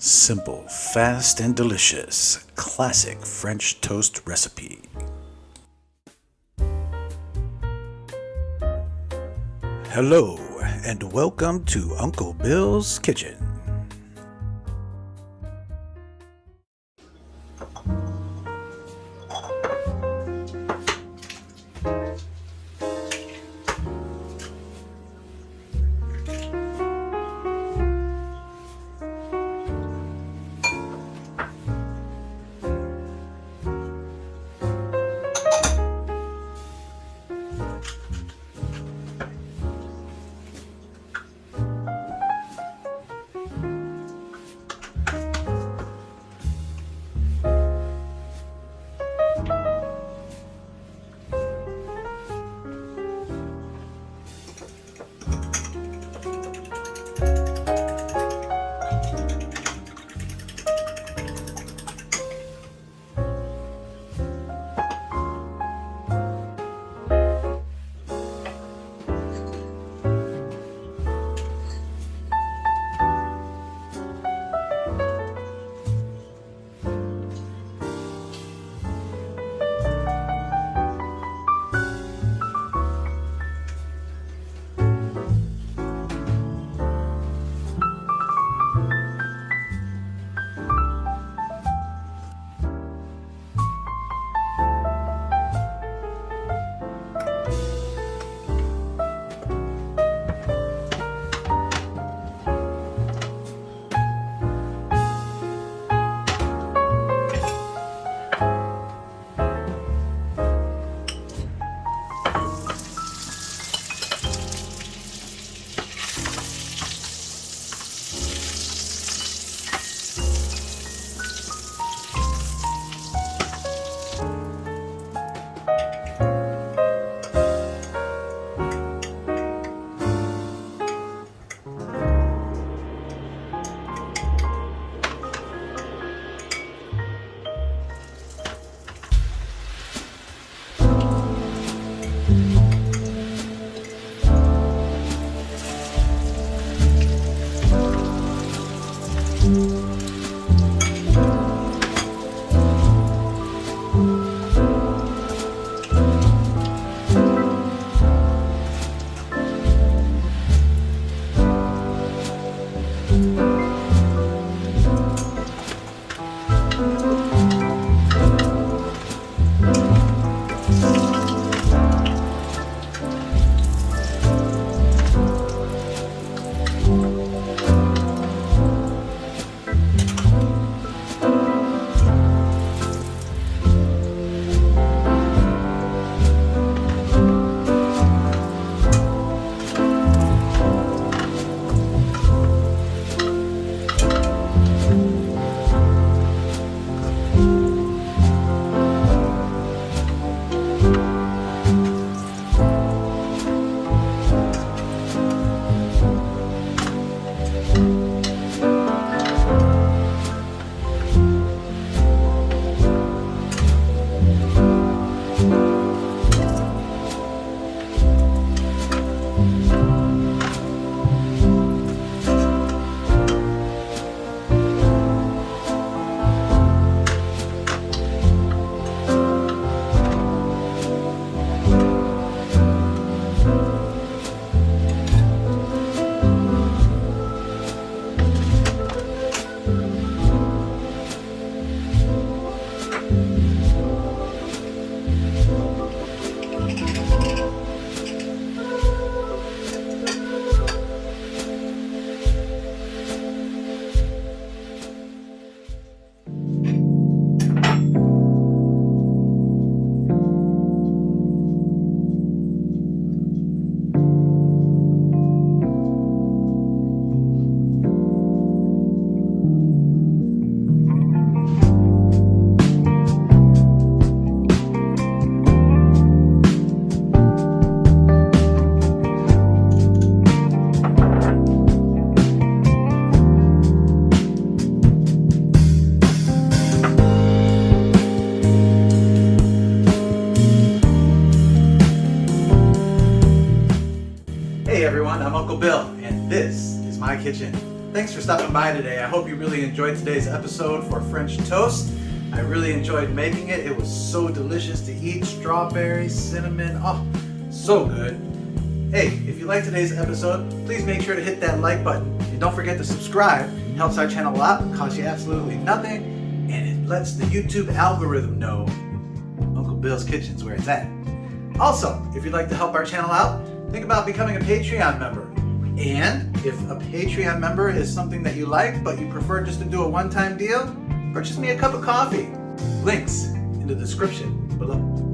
Simple, fast, and delicious. Classic French toast recipe. Hello, and welcome to Uncle Bill's Kitchen. Hey everyone, I'm Uncle Bill, and this is my kitchen. Thanks for stopping by today. I hope you really enjoyed today's episode for French toast. I really enjoyed making it. It was so delicious to eat. Strawberries, cinnamon, oh, so good. Hey, if you liked today's episode, please make sure to hit that like button. And don't forget to subscribe. It helps our channel a lot, it costs you absolutely nothing, and it lets the YouTube algorithm know Uncle Bill's Kitchen's where it's at. Also, if you'd like to help our channel out, think about becoming a Patreon member. And if a Patreon member is something that you like, but you prefer just to do a one-time deal, purchase me a cup of coffee. Links in the description below.